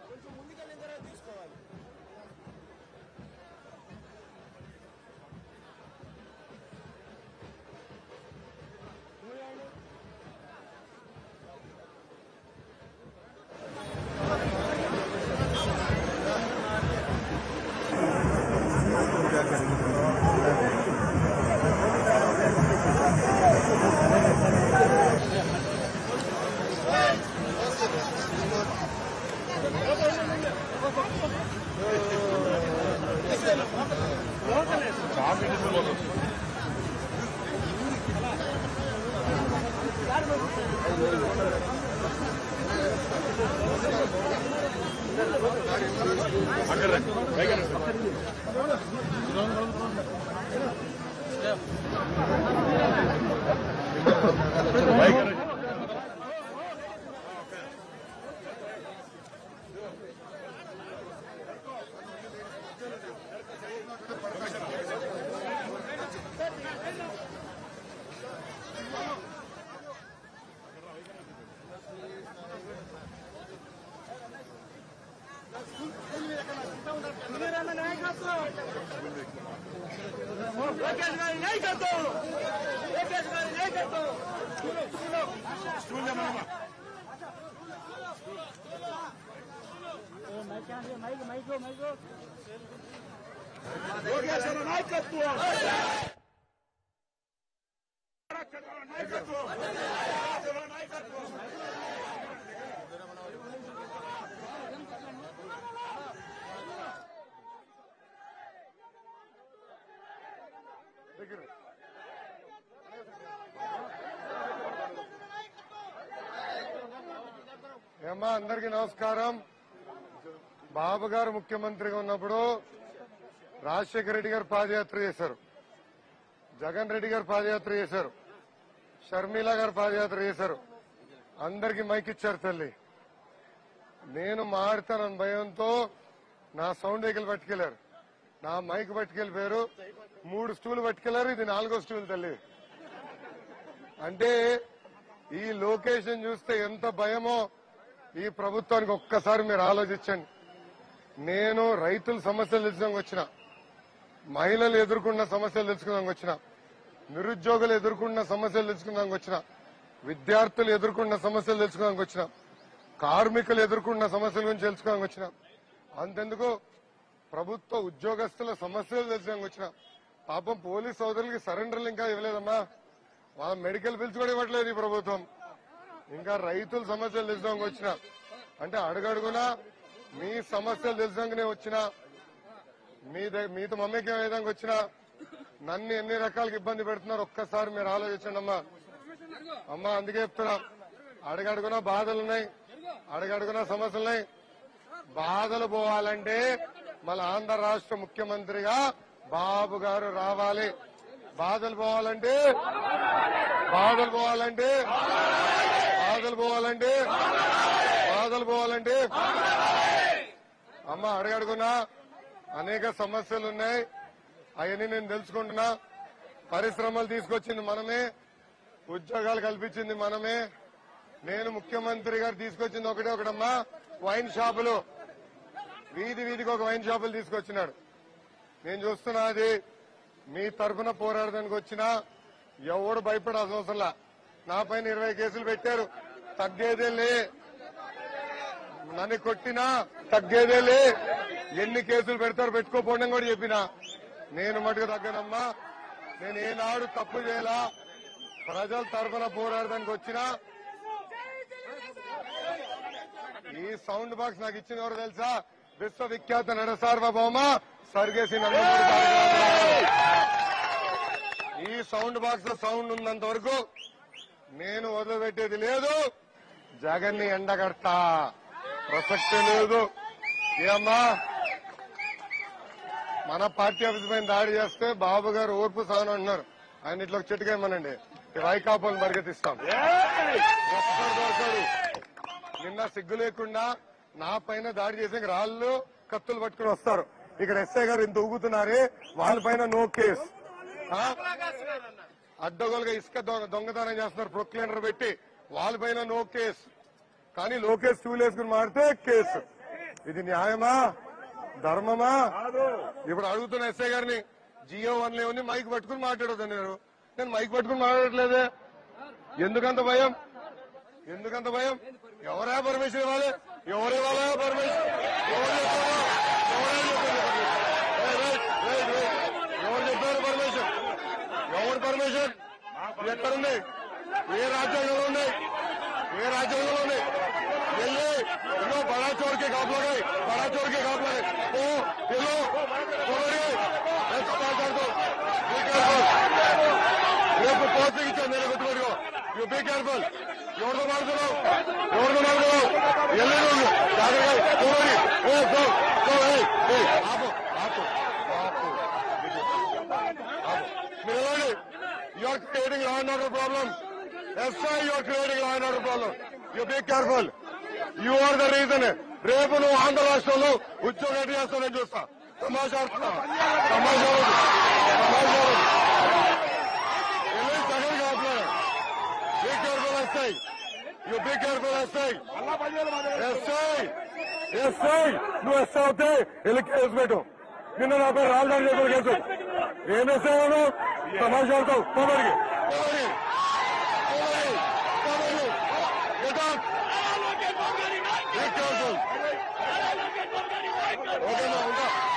కొంచెం ముందుకెళ్ళిన తర్వాత తీసుకోవాలి. ఏమ్మా అందరికీ నమస్కారం. బాబు గారు ముఖ్యమంత్రిగా ఉన్నప్పుడు రాజశేఖర రెడ్డి గారు పాదయాత్ర చేశారు, జగన్ రెడ్డి గారు పాదయాత్ర చేశారు, షర్మిల గారు పాదయాత్ర చేశారు. అందరికీ మైక్ ఇచ్చారు తల్లి. నేను మాడతానని భయంతో నా సౌండ్ వెహికల్ పట్టుకెళ్లారు, నా మైక్ పట్టుకెళ్లిపోయారు, 3 స్టూలు పట్టుకెళ్లారు. ఇది 4వ స్టూల్ తల్లి. అంటే ఈ లొకేషన్ చూస్తే ఎంత భయమో ఈ ప్రభుత్వానికి ఒక్కసారి మీరు ఆలోచించండి. నేను రైతుల సమస్యలు తెలుసుకోవడానికి వచ్చిన, మహిళలు ఎదుర్కొన్న సమస్యలు తెలుసుకోవడానికి వచ్చిన, నిరుద్యోగులు ఎదుర్కొన్న సమస్యలు తెలుసుకోవడానికి వచ్చిన, విద్యార్థులు ఎదుర్కొన్న సమస్యలు తెలుసుకోవడానికి వచ్చిన, కార్మికులు ఎదుర్కొన్న సమస్యల గురించి తెలుసుకోవడానికి వచ్చిన, అంతెందుకు ప్రభుత్వ ఉద్యోగస్తుల సమస్యలు తెలుసుకోవడానికి వచ్చిన. పాపం పోలీస్ సోదరులకి సరెండర్లు ఇంకా ఇవ్వలేదమ్మా, వాళ్ళ మెడికల్ బిల్స్ కూడా ఇవ్వట్లేదు ఈ ప్రభుత్వం. ఇంకా రైతుల సమస్యలు తెలుసుకోవడానికి వచ్చిన, అంటే అడుగడుగునా మీ సమస్యలు తెలుసుకోవడానికి నేను వచ్చిన, మీతో మమ్మీకి ఏ విధంగా వచ్చినా నన్ను ఎన్ని రకాలుగా ఇబ్బంది పెడుతున్నారు ఒక్కసారి మీరు ఆలోచించండి అమ్మా. అమ్మా అందుకే చెప్తున్నా, అడుగడుగునా బాధలున్నాయి, అడుగడుగునా సమస్యలున్నాయి. బాధలు పోవాలంటే మన ఆంధ్ర రాష్ట్ర ముఖ్యమంత్రిగా బాబు గారు రావాలి. బాధలు పోవాలంటే బాధలు పోవాలంటే బాధలు పోవాలంటే బాధలు పోవాలంటే అమ్మ అడుగడుగునా అనేక సమస్యలు ఉన్నాయి, అవన్నీ నేను తెలుసుకుంటున్నా. పరిశ్రమలు తీసుకొచ్చింది మనమే, ఉద్యోగాలు కల్పించింది మనమే. నేను ముఖ్యమంత్రి గారు తీసుకొచ్చింది ఒకటమ్మా, వైన్ షాపులు. వీధి వీధికి ఒక వైన్ షాపులు తీసుకొచ్చినాడు. నేను చూస్తున్నా అది మీ తరఫున పోరాడడానికి వచ్చినా ఎవడు భయపడాల్సిన అవసరంలా. నా పైన 20 కేసులు పెట్టారు, తగ్గేదేలే. నన్ను కొట్టినా తగ్గేదేలే. ఎన్ని కేసులు పెడతారు పెట్టుకోపోండి కూడా చెప్పినా. నేను మటుకు తగ్గనమ్మా. నేను ఏనాడు తప్పు చేయాలా, ప్రజల తరఫున పోరాడడానికి వచ్చినా. ఈ సౌండ్ బాక్స్ నాకు ఇచ్చిన ఎవరు తెలుసా? విశ్వవిఖ్యాత నట సార్వభౌమ స్వర్గేసి నందమూరి తారక. ఈ సౌండ్ బాక్స్ లో సౌండ్ ఉన్నంత వరకు నేను వదిలిపెట్టేది లేదు. జగన్ ని ఎండగడతా, ప్రసక్తే లేదు. ఏమ్మా మన పార్టీ ఆఫీస్ పైన దాడి చేస్తే బాబు గారు ఓర్పు సహనం అంటున్నారు. ఆయన ఇట్లా ఒక చెట్టుకేమనండి వైకాపాలు మరిగతిస్తాం. దొరకడు. నిన్న సిగ్గు లేకుండా నా పైన దాడి చేసి రాళ్ళు కత్తులు పట్టుకుని వస్తారు. ఇక్కడ ఎస్ఐ గారు ఇంత ఊగుతున్నారే వాళ్ళ పైన నో కేసు. అడ్డగోలుగా ఇసుక దొంగతనం చేస్తున్నారు ప్రొక్లైనర్ పెట్టి వాళ్ళ పైన నో కేసు. కానీ లోకేష్ టూల్ వేసుకుని మారితే కేసు. ఇది న్యాయమా ధర్మమా? ఇప్పుడు అడుగుతున్న ఎస్ఐ గారిని జియో 1 లేవని మైక్ పట్టుకుని మాట్లాడొద్దన్నారు. నేను మైక్ పట్టుకుని మాట్లాడట్లేదే. ఎందుకంత భయం? ఎందుకంత భయం? ఎవరా పర్మిషన్ ఇవ్వాలి? ఎవరు ఇవ్వాలా పర్మిషన్? ఎవరు చెప్పారు పర్మిషన్? ఎవరు పర్మిషన్? ఎక్కడుంది? ఏ రాజ్యాంగంలో ఉన్నాయి? ఏ రాజ్యాంగంలో ఉన్నాయి? వెళ్ళి ఎన్నో బడా చోరుకి కాపులాగాయి, బడా చోరుకి కాపులాగాయి. ఓ ఎల్లో రేపు పోస్టింగ్ ఇచ్చాను నేను గుర్తుపెట్టుకో. You be careful. ఎవరితో మాడుతున్నావు? ఎవరితో మాడుతున్నావు? వెళ్ళి ఆపు ఆపు ఆపు. మీరు వెళ్ళండి. You are creating law and order problem. SI you are creating law and order problem. You be careful. You are the reason. రేపు నువ్వు ఆంధ్ర రాష్ట్రంలో ఉద్యోగం ఎటు చేస్తానని చూస్తా. సమాచారం జగన్ కాపులే. Be careful SI. You be careful SI. SI నువ్వు ఎస్ఐ అవుతే వెళ్ళి కేసు పెట్టు. నిన్న నా పేరు రాజధాని చేసిన కేసు. ఏం ఎస్ఐ నువ్వు సమాచారంతో పోమడికి ఓకేనా?